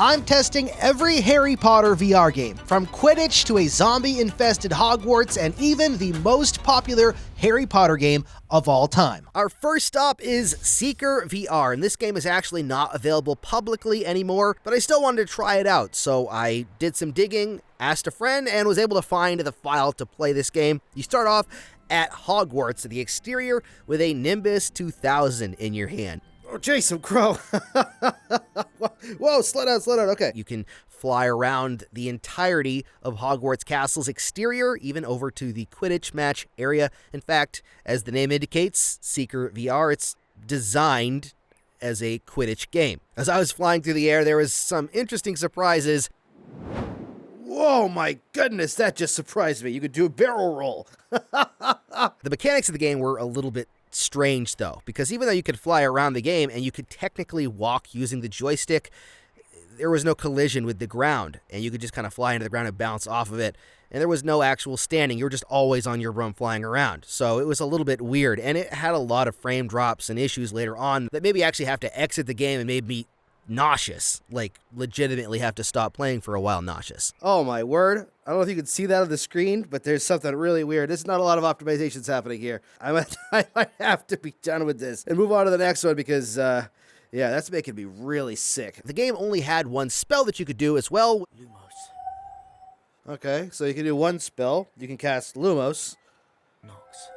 I'm testing every Harry Potter VR game, from Quidditch to a zombie-infested Hogwarts and even the most popular Harry Potter game of all time. Our first stop is Seeker VR, and this game is actually not available publicly anymore, but I still wanted to try it out, so I did some digging, asked a friend, and was able to find the file to play this game. You start off at Hogwarts, the exterior, with a Nimbus 2000 in your hand. Oh, Jason Crow. Whoa, slow down, okay. You can fly around the entirety of Hogwarts Castle's exterior, even over to the Quidditch match area. In fact, as the name indicates, Seeker VR, it's designed as a Quidditch game. As I was flying through the air, there was some interesting surprises. Whoa, my goodness, that just surprised me. You could do a barrel roll. The mechanics of the game were a little bit strange, though, because even though you could fly around the game and you could technically walk using the joystick, there was no collision with the ground, and you could just kind of fly into the ground and bounce off of it, and there was no actual standing. You were just always on your roam flying around, so it was a little bit weird, and it had a lot of frame drops and issues later on that made me actually have to exit the game and made me nauseous, like legitimately have to stop playing for a while nauseous. Oh my word. I don't know if you can see that on the screen, but there's something really weird. There's not a lot of optimizations happening here. I might have to be done with this and move on to the next one because, yeah, that's making me really sick. The game only had one spell that you could do as well. Lumos. Okay, so you can do one spell. You can cast Lumos. Nox.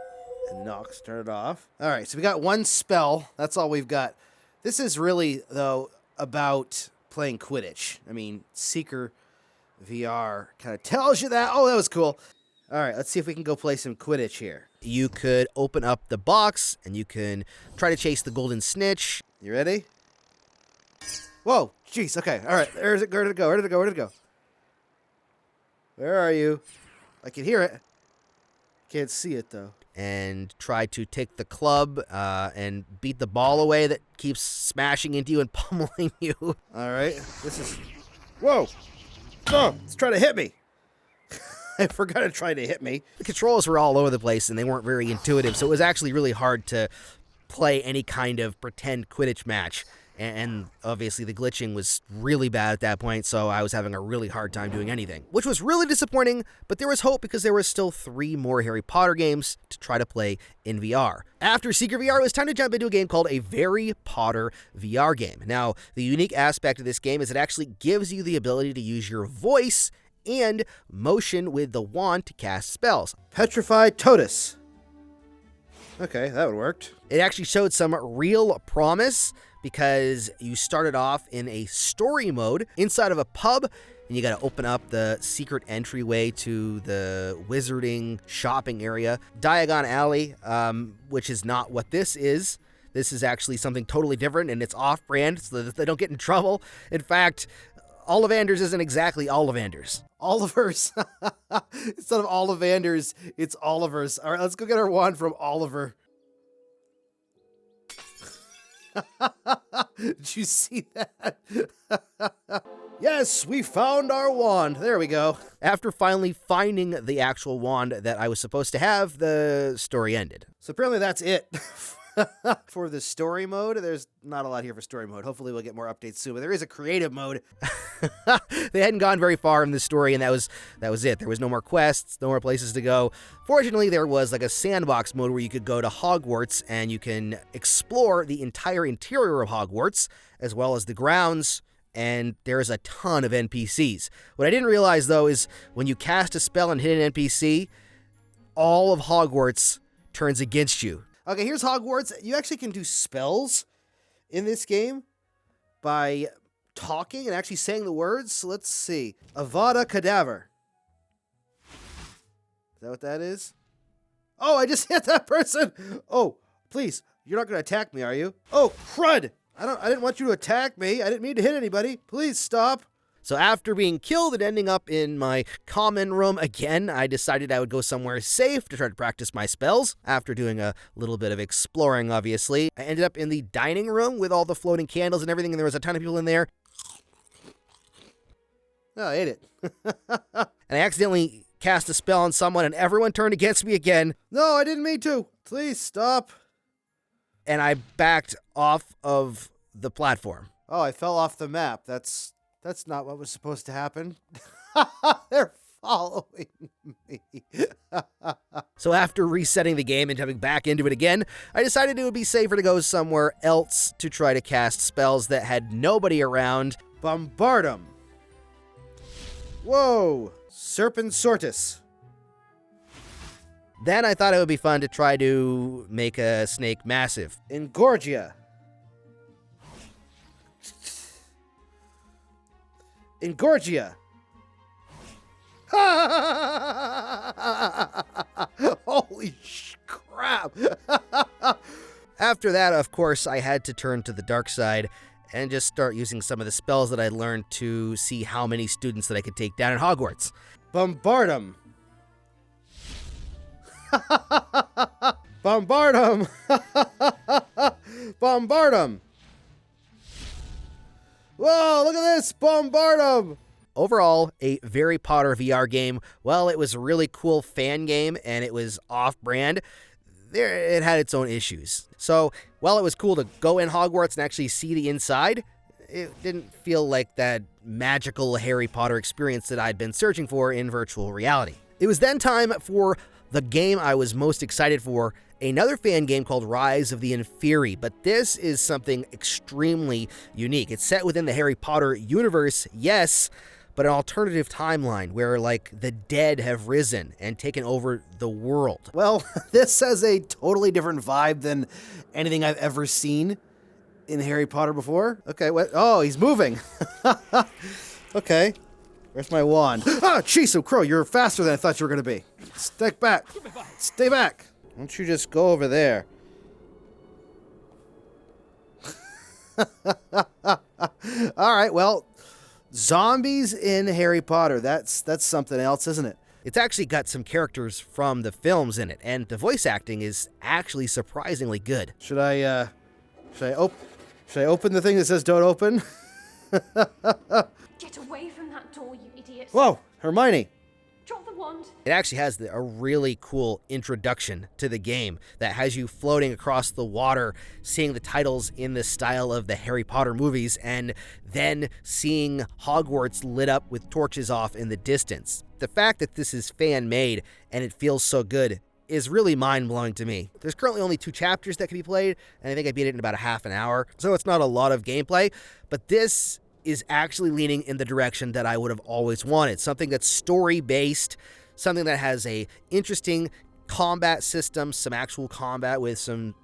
And Nox, turn it off. All right, so we got one spell. That's all we've got. This is really, though, about playing Quidditch. I mean, Seeker VR kind of tells you that. Oh, that was cool. All right, let's see if we can go play some Quidditch here. You could open up the box, and you can try to chase the golden snitch. You ready? Whoa, jeez, okay, all right. Where did it go? Where are you? I can hear it. Can't see it, though. And try to take the club and beat the ball away that keeps smashing into you and pummeling you. All right, this is... Whoa! Oh, it's trying to hit me. I forgot it tried to hit me. The controls were all over the place, and they weren't very intuitive, so it was actually really hard to play any kind of pretend Quidditch match. And obviously the glitching was really bad at that point, so I was having a really hard time doing anything. Which was really disappointing, but there was hope because there were still 3 more Harry Potter games to try to play in VR. After Seeker VR, it was time to jump into a game called a Harry Potter VR game. Now, the unique aspect of this game is it actually gives you the ability to use your voice and motion with the wand to cast spells. Petrified Totus. Okay, that would work. It actually showed some real promise, because you started off in a story mode inside of a pub, and you got to open up the secret entryway to the wizarding shopping area. Diagon Alley, which is not what this is. This is actually something totally different, and it's off-brand so that they don't get in trouble. In fact, Ollivanders isn't exactly Ollivanders. Oliver's. Instead of Ollivanders, it's Oliver's. All right, let's go get our wand from Oliver. Did you see that? Yes, we found our wand. There we go. After finally finding the actual wand that I was supposed to have, the story ended. So apparently that's it. For the story mode, there's not a lot here for story mode. Hopefully we'll get more updates soon, but there is a creative mode. They hadn't gone very far in the story, and that was it. There was no more quests, no more places to go. Fortunately, there was like a sandbox mode where you could go to Hogwarts and you can explore the entire interior of Hogwarts, as well as the grounds, and there's a ton of NPCs. What I didn't realize, though, is when you cast a spell and hit an NPC, all of Hogwarts turns against you. Okay, here's Hogwarts. You actually can do spells in this game by talking and actually saying the words. So let's see. Avada Kedavra. Is that what that is? Oh, I just hit that person. Oh, please. You're not going to attack me, are you? Oh, crud. I didn't want you to attack me. I didn't mean to hit anybody. Please stop. So after being killed and ending up in my common room again, I decided I would go somewhere safe to try to practice my spells. After doing a little bit of exploring, obviously, I ended up in the dining room with all the floating candles and everything, and there was a ton of people in there. Oh, I ate it. And I accidentally cast a spell on someone, and everyone turned against me again. No, I didn't mean to. Please stop. And I backed off of the platform. Oh, I fell off the map. That's That's not what was supposed to happen. They're following me. So after resetting the game and jumping back into it again, I decided it would be safer to go somewhere else to try to cast spells that had nobody around. Bombard 'em. Whoa! Serpent Sortus. Then I thought it would be fun to try to make a snake massive. Engorgia. Engorgia. Holy crap. After that, of course, I had to turn to the dark side and just start using some of the spells that I learned to see how many students that I could take down in Hogwarts. Bombard 'em. Bombard 'em. Bombard 'em. Whoa, look at this. Bombard 'em. Overall, a Harry Potter VR game. Well, it was a really cool fan game and it was off-brand. It had its own issues. So, while it was cool to go in Hogwarts and actually see the inside, it didn't feel like that magical Harry Potter experience that I'd been searching for in virtual reality. It was then time for the game I was most excited for, another fan game called Rise of the Inferi, but this is something extremely unique. It's set within the Harry Potter universe, yes, but an alternative timeline where, like, the dead have risen and taken over the world. Well, this has a totally different vibe than anything I've ever seen in Harry Potter before. Okay, what? Oh, he's moving. Okay. Where's my wand? Ah, Chiso Crow, you're faster than I thought you were going to be. Stick back. Stay back. Why don't you just go over there? All right, well, zombies in Harry Potter. That's something else, isn't it? It's actually got some characters from the films in it, and the voice acting is actually surprisingly good. Should I open the thing that says don't open? Get away from that door, you idiot. Whoa, Hermione. Drop the wand. It actually has a really cool introduction to the game that has you floating across the water, seeing the titles in the style of the Harry Potter movies, and then seeing Hogwarts lit up with torches off in the distance. The fact that this is fan-made and it feels so good is really mind-blowing to me. There's currently only 2 chapters that can be played, and I think I beat it in about a half an hour, so it's not a lot of gameplay, but this is actually leaning in the direction that I would have always wanted. Something that's story-based, something that has a interesting combat system, some actual combat with some,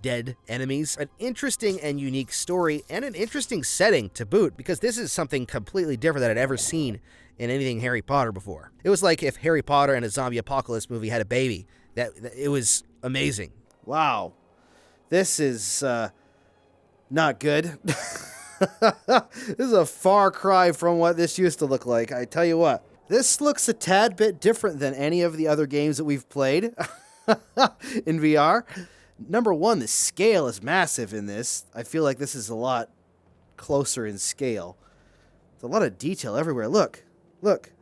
dead enemies, an interesting and unique story, and an interesting setting to boot, because this is something completely different that I'd ever seen in anything Harry Potter before. It was like if Harry Potter and a zombie apocalypse movie had a baby. It was amazing. Wow. This is not good. This is a far cry from what this used to look like. I tell you what, this looks a tad bit different than any of the other games that we've played in VR. Number one, the scale is massive in this. I feel like this is a lot closer in scale. There's a lot of detail everywhere. Look,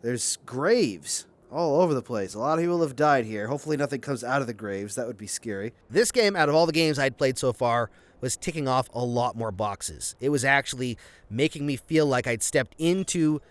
there's graves all over the place. A lot of people have died here. Hopefully nothing comes out of the graves. That would be scary. This game, out of all the games I'd played so far, was ticking off a lot more boxes. It was actually making me feel like I'd stepped into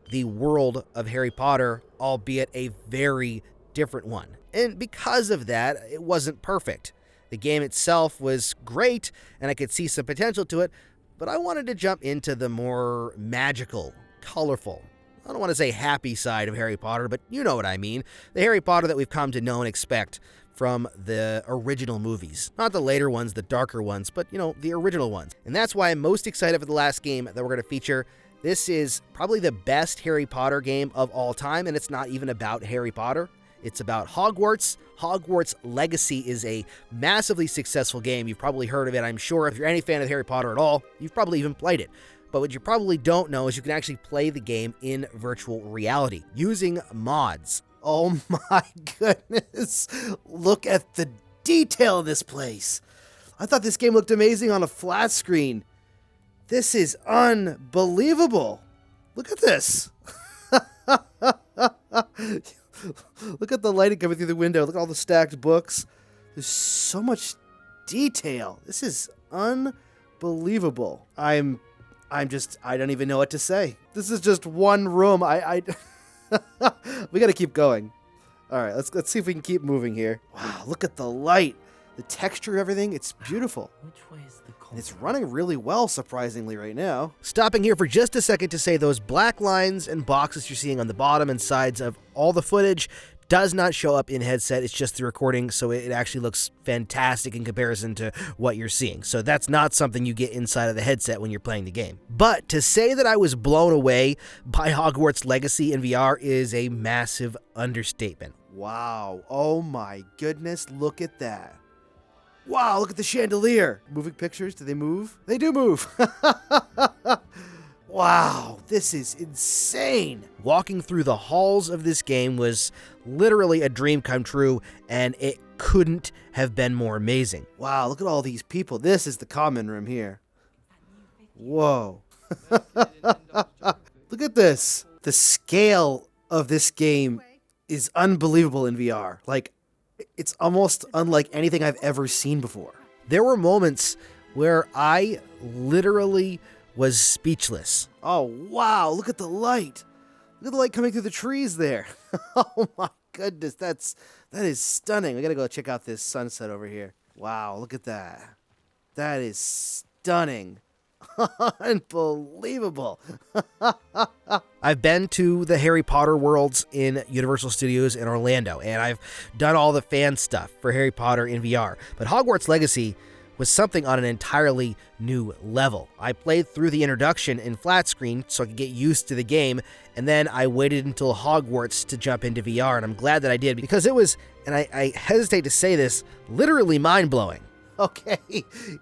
the world of Harry Potter, albeit a very different one. And because of that, it wasn't perfect. The game itself was great, and I could see some potential to it, but I wanted to jump into the more magical, colorful, I don't want to say happy side of Harry Potter, but you know what I mean. The Harry Potter that we've come to know and expect from the original movies. Not the later ones, the darker ones, but, the original ones. And that's why I'm most excited for the last game that we're going to feature. This is probably the best Harry Potter game of all time, and it's not even about Harry Potter. It's about Hogwarts. Hogwarts Legacy is a massively successful game. You've probably heard of it, I'm sure. If you're any fan of Harry Potter at all, you've probably even played it. But what you probably don't know is you can actually play the game in virtual reality using mods. Oh my goodness. Look at the detail of this place. I thought this game looked amazing on a flat screen. This is unbelievable. Look at this. Look at the lighting coming through the window. Look at all the stacked books. There's so much detail. This is unbelievable. I'm I don't even know what to say. This is just one room. We got to keep going. All right, let's see if we can keep moving here. Wow, look at the light. The texture of everything, it's beautiful. Which way is the And it's running really well, surprisingly, right now. Stopping here for just a second to say those black lines and boxes you're seeing on the bottom and sides of all the footage does not show up in headset. It's just the recording, so it actually looks fantastic in comparison to what you're seeing. So that's not something you get inside of the headset when you're playing the game. But to say that I was blown away by Hogwarts Legacy in VR is a massive understatement. Wow. Oh my goodness, look at that. Wow, look at the chandelier. Moving pictures, do they move? They do move. Wow, this is insane. Walking through the halls of this game was literally a dream come true, and it couldn't have been more amazing. Wow, look at all these people. This is the common room here. Whoa. Look at this. The scale of this game is unbelievable in VR. Like, it's almost unlike anything I've ever seen before. There were moments where I literally was speechless. Oh, wow, look at the light. Look at the light coming through the trees there. Oh my goodness, that is stunning. We gotta go check out this sunset over here. Wow, look at that. That is stunning. Unbelievable. I've been to the Harry Potter worlds in Universal Studios in Orlando, and I've done all the fan stuff for Harry Potter in VR. But Hogwarts Legacy was something on an entirely new level. I played through the introduction in flat screen so I could get used to the game, and then I waited until Hogwarts to jump into VR, and I'm glad that I did because it was, and I hesitate to say this, literally mind-blowing. Okay,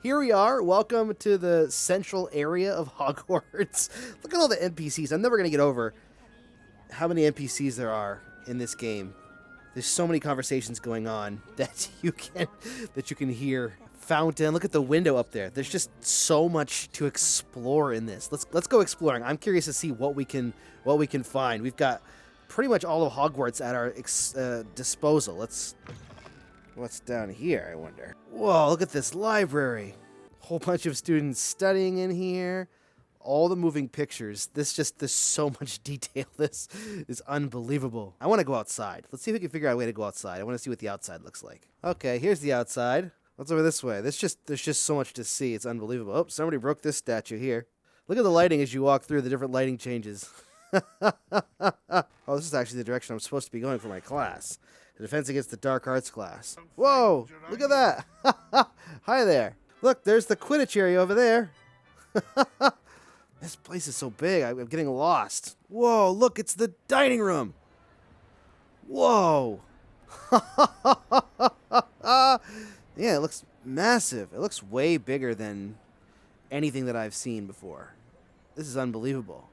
here we are. Welcome to the central area of Hogwarts. Look at all the NPCs. I'm never going to get over how many NPCs there are in this game. There's so many conversations going on that you can hear. Fountain. Look at the window up there. There's just so much to explore in this. Let's go exploring. I'm curious to see what we can find. We've got pretty much all of Hogwarts at our disposal. What's down here, I wonder? Whoa, look at this library. Whole bunch of students studying in here. All the moving pictures. There's so much detail. This is unbelievable. I want to go outside. Let's see if we can figure out a way to go outside. I want to see what the outside looks like. Okay, here's the outside. What's over this way? There's just so much to see. It's unbelievable. Oh, somebody broke this statue here. Look at the lighting as you walk through the different lighting changes. Oh, this is actually the direction I'm supposed to be going for my class. The Defense Against the Dark Arts class. Whoa, look at that. Hi there. Look, there's the Quidditch area over there. This place is so big, I'm getting lost. Whoa, look, it's the dining room. Whoa. Yeah, it looks massive. It looks way bigger than anything that I've seen before. This is unbelievable.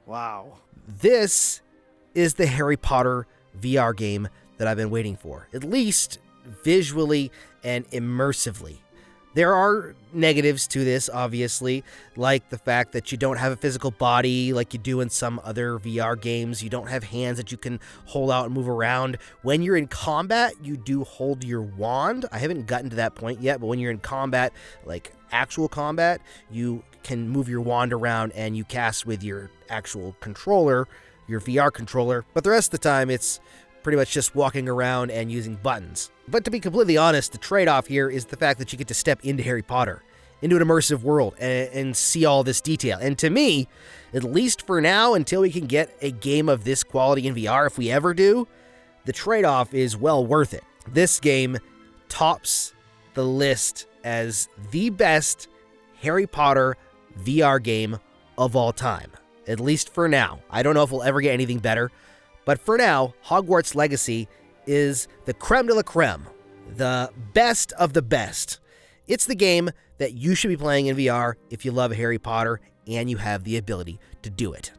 Wow. This is the Harry Potter VR game that I've been waiting for, at least visually and immersively. There are negatives to this, obviously, like the fact that you don't have a physical body like you do in some other VR games. You don't have hands that you can hold out and move around. When you're in combat, you do hold your wand. I haven't gotten to that point yet, but when you're in combat, like actual combat, you can move your wand around and you cast with your actual controller, your VR controller. But the rest of the time, it's pretty much just walking around and using buttons. But to be completely honest, the trade-off here is the fact that you get to step into Harry Potter, into an immersive world, and see all this detail. And to me, at least for now, until we can get a game of this quality in VR, if we ever do, the trade-off is well worth it. This game tops the list as the best Harry Potter VR game of all time, at least for now. I don't know if we'll ever get anything better, but for now, Hogwarts Legacy is the creme de la creme, the best of the best. It's the game that you should be playing in VR if you love Harry Potter and you have the ability to do it.